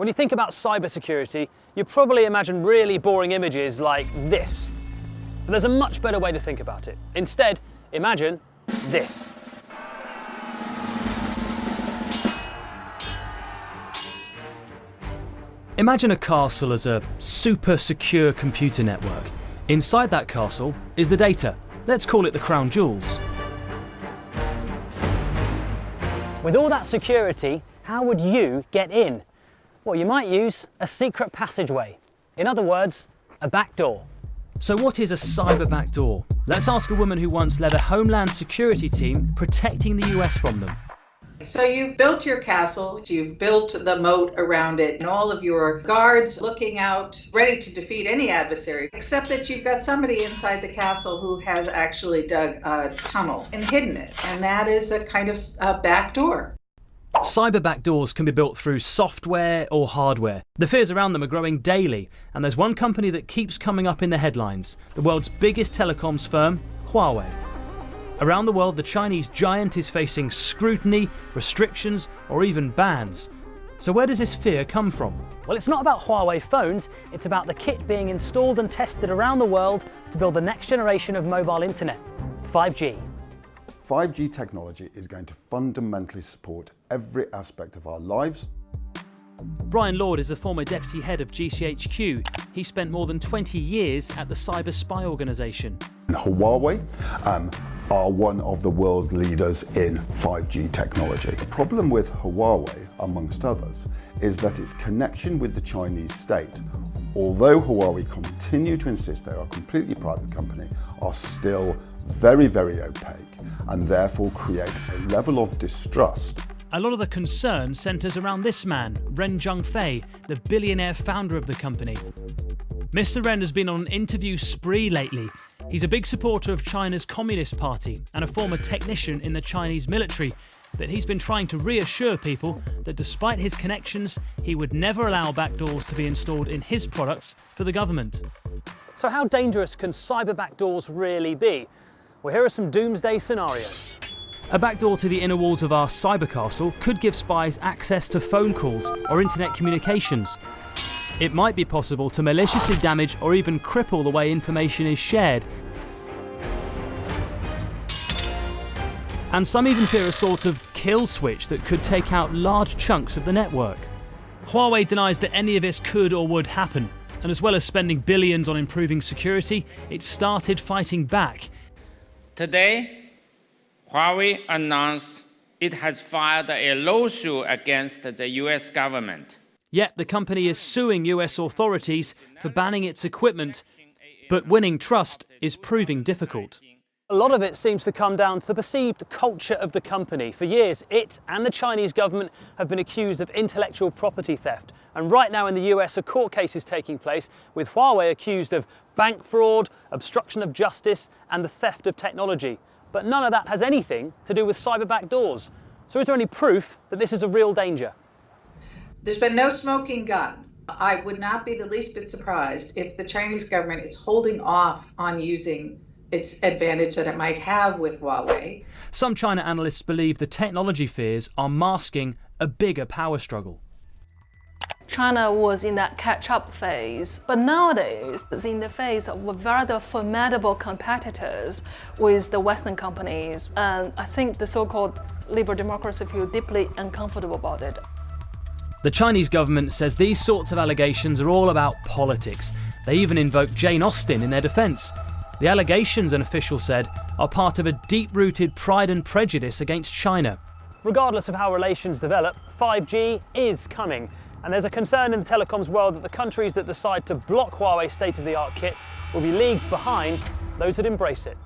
When you think about cybersecurity, you probably imagine really boring images like this. But there's a much better way to think about it. Instead, imagine this. Imagine a castle as a super secure computer network. Inside that castle is the data. Let's call it the crown jewels. With all that security, how would you get in? Well, you might use a secret passageway. In other words, a backdoor. So what is a cyber backdoor? Let's ask a woman who once led a homeland security team protecting the US from them. So you've built your castle, you've built the moat around it, and all of your guards looking out, ready to defeat any adversary, except that you've got somebody inside the castle who has actually dug a tunnel and hidden it, and that is a kind of back door. Cyber backdoors can be built through software or hardware. The fears around them are growing daily, and there's one company that keeps coming up in the headlines, the world's biggest telecoms firm, Huawei. Around the world, the Chinese giant is facing scrutiny, restrictions, or even bans. So where does this fear come from? Well, it's not about Huawei phones, it's about the kit being installed and tested around the world to build the next generation of mobile internet, 5G. 5G technology is going to fundamentally support every aspect of our lives. Brian Lord is a former deputy head of GCHQ. He spent more than 20 years at the cyber spy organisation. Huawei are one of the world leaders in 5G technology. The problem with Huawei, amongst others, is that its connection with the Chinese state, although Huawei continue to insist they are a completely private company, are still very, very opaque and therefore create a level of distrust. A lot of the concern centres around this man, Ren Zhongfa, the billionaire founder of the company. Mr. Ren has been on an interview spree lately. He's a big supporter of China's Communist Party and a former technician in the Chinese military, but he's been trying to reassure people that despite his connections, he would never allow backdoors to be installed in his products for the government. So how dangerous can cyber backdoors really be? Well, here are some doomsday scenarios. A backdoor to the inner walls of our cyber castle could give spies access to phone calls or internet communications. It might be possible to maliciously damage or even cripple the way information is shared. And some even fear a sort of kill switch that could take out large chunks of the network. Huawei denies that any of this could or would happen, and as well as spending billions on improving security, it started fighting back. Today, Huawei announced it has filed a lawsuit against the US government. Yet the company is suing US authorities for banning its equipment, but winning trust is proving difficult. A lot of it seems to come down to the perceived culture of the company. For years, it and the Chinese government have been accused of intellectual property theft. And right now in the US, a court case is taking place with Huawei accused of bank fraud, obstruction of justice, and the theft of technology. But none of that has anything to do with cyber backdoors. So is there any proof that this is a real danger? There's been no smoking gun. I would not be the least bit surprised if the Chinese government is holding off on using its advantage that it might have with Huawei. Some China analysts believe the technology fears are masking a bigger power struggle. China was in that catch-up phase, but nowadays it's in the phase of very formidable competitors with the Western companies, and I think the so-called liberal democracy feel deeply uncomfortable about it. The Chinese government says these sorts of allegations are all about politics. They even invoke Jane Austen in their defence. The allegations, an official said, are part of a deep-rooted pride and prejudice against China. Regardless of how relations develop, 5G is coming. And there's a concern in the telecoms world that the countries that decide to block Huawei's state-of-the-art kit will be leagues behind those that embrace it.